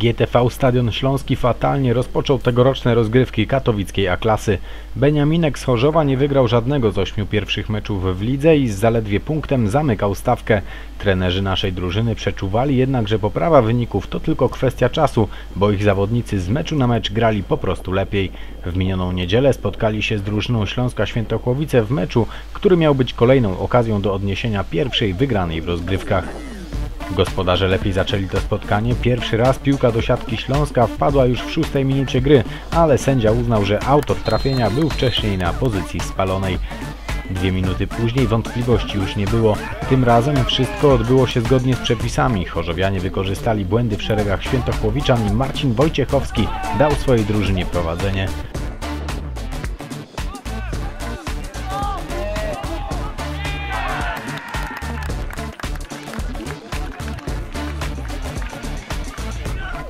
GTV Stadion Śląski fatalnie rozpoczął tegoroczne rozgrywki katowickiej A-klasy. Beniaminek z Chorzowa nie wygrał żadnego z 8 pierwszych meczów w lidze i z zaledwie punktem zamykał stawkę. Trenerzy naszej drużyny przeczuwali jednak, że poprawa wyników to tylko kwestia czasu, bo ich zawodnicy z meczu na mecz grali po prostu lepiej. W minioną niedzielę spotkali się z drużyną Śląska Świętochłowice w meczu, który miał być kolejną okazją do odniesienia pierwszej wygranej w rozgrywkach. Gospodarze lepiej zaczęli to spotkanie. Pierwszy raz piłka do siatki Śląska wpadła już w 6 minucie gry, ale sędzia uznał, że autor trafienia był wcześniej na pozycji spalonej. 2 minuty później wątpliwości już nie było. Tym razem wszystko odbyło się zgodnie z przepisami. Chorzowianie wykorzystali błędy w szeregach Świętochłowiczan i Marcin Wojciechowski dał swojej drużynie prowadzenie.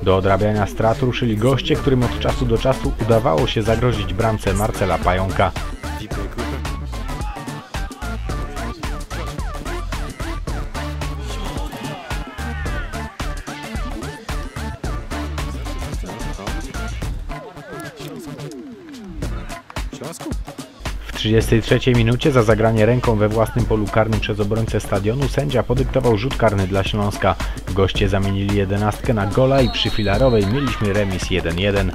Do odrabiania strat ruszyli goście, którym od czasu do czasu udawało się zagrozić bramce Marcela Pająka. W 33 minucie za zagranie ręką we własnym polu karnym przez obrońcę stadionu sędzia podyktował rzut karny dla Śląska. Goście zamienili 11 na gola i przy filarowej mieliśmy remis 1-1.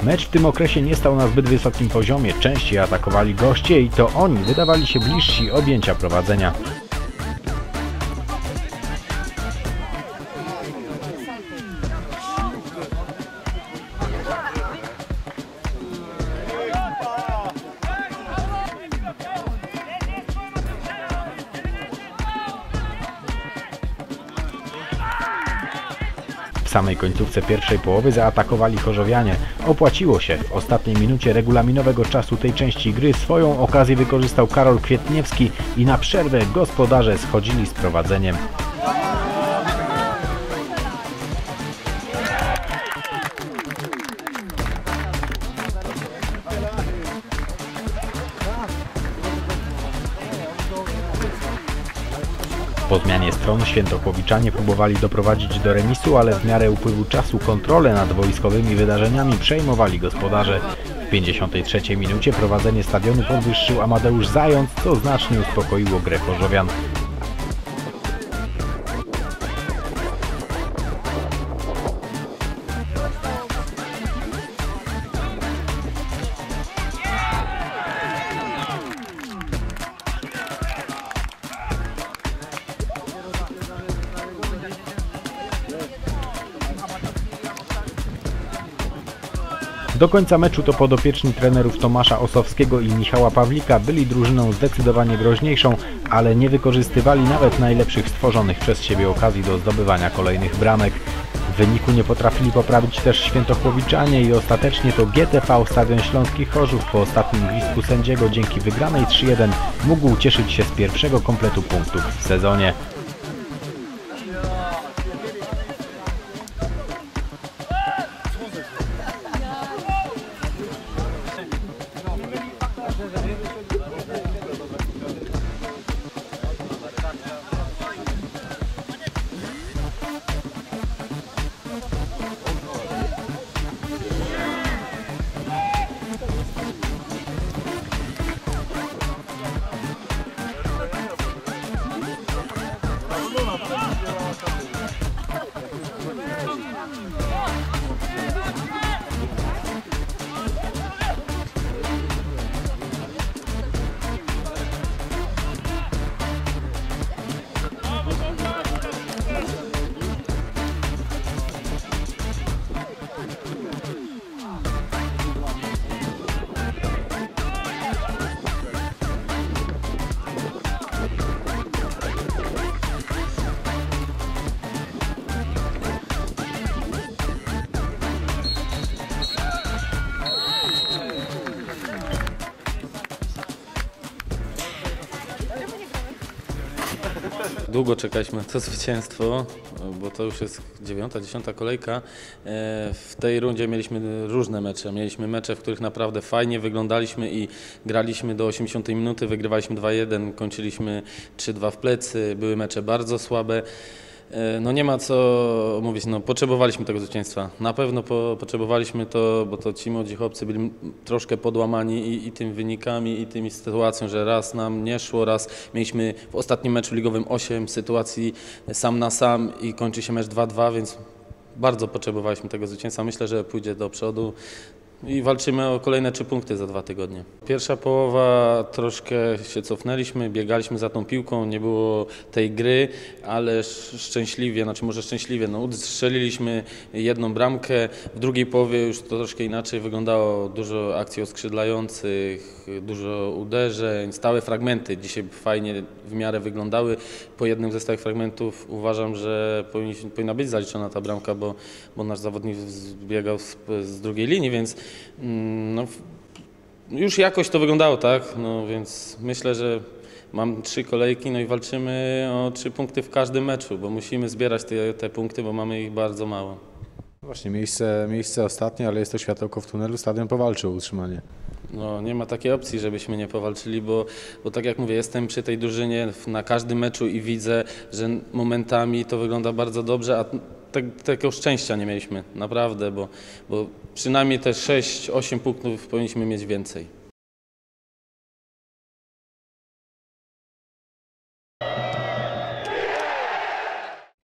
Mecz w tym okresie nie stał na zbyt wysokim poziomie, częściej atakowali goście i to oni wydawali się bliżsi objęcia prowadzenia. W samej końcówce pierwszej połowy zaatakowali chorzowianie. Opłaciło się. W ostatniej minucie regulaminowego czasu tej części gry swoją okazję wykorzystał Karol Kwietniewski i na przerwę gospodarze schodzili z prowadzeniem. Po zmianie stron Świętochłowiczanie próbowali doprowadzić do remisu, ale w miarę upływu czasu kontrolę nad wojskowymi wydarzeniami przejmowali gospodarze. W 53 minucie prowadzenie stadionu podwyższył Amadeusz Zając, co znacznie uspokoiło grę chorzowian. Do końca meczu to podopieczni trenerów Tomasza Osowskiego i Michała Pawlika byli drużyną zdecydowanie groźniejszą, ale nie wykorzystywali nawet najlepszych stworzonych przez siebie okazji do zdobywania kolejnych bramek. W wyniku nie potrafili poprawić też Świętochłowiczanie i ostatecznie to GTV Stadion Śląski Chorzów po ostatnim gwizdku sędziego dzięki wygranej 3-1 mógł cieszyć się z pierwszego kompletu punktów w sezonie. długo czekaliśmy na to zwycięstwo, bo to już jest 9., 10. kolejka. W tej rundzie mieliśmy różne mecze. Mieliśmy mecze, w których naprawdę fajnie wyglądaliśmy i graliśmy do 80 minuty, wygrywaliśmy 2-1, kończyliśmy 3-2 w plecy. Były mecze bardzo słabe. No nie ma co mówić, no potrzebowaliśmy tego zwycięstwa. Na pewno potrzebowaliśmy to, bo to ci młodzi chłopcy byli troszkę podłamani i tymi wynikami, i tymi sytuacją, że raz nam nie szło, raz mieliśmy w ostatnim meczu ligowym 8 sytuacji sam na sam i kończy się mecz 2-2, więc bardzo potrzebowaliśmy tego zwycięstwa. Myślę, że pójdzie do przodu. I walczymy o kolejne 3 punkty za 2 tygodnie. Pierwsza połowa troszkę się cofnęliśmy, biegaliśmy za tą piłką, nie było tej gry, ale szczęśliwie, znaczy może szczęśliwie, no strzeliliśmy jedną bramkę. W drugiej połowie już to troszkę inaczej wyglądało, dużo akcji oskrzydlających, dużo uderzeń, stałe fragmenty. Dzisiaj fajnie w miarę wyglądały. Po jednym ze stałych fragmentów uważam, że powinna być zaliczona ta bramka, bo nasz zawodnik biegał z drugiej linii, więc no, już jakoś to wyglądało, tak? No więc myślę, że mam 3 kolejki, no i walczymy o 3 punkty w każdym meczu, bo musimy zbierać te punkty, bo mamy ich bardzo mało. Właśnie miejsce ostatnie, ale jest to światełko w tunelu, stadion powalczy o utrzymanie. No, nie ma takiej opcji, żebyśmy nie powalczyli, bo tak jak mówię, jestem przy tej drużynie na każdym meczu i widzę, że momentami to wygląda bardzo dobrze, a takiego szczęścia nie mieliśmy, naprawdę, bo przynajmniej te 6-8 punktów powinniśmy mieć więcej.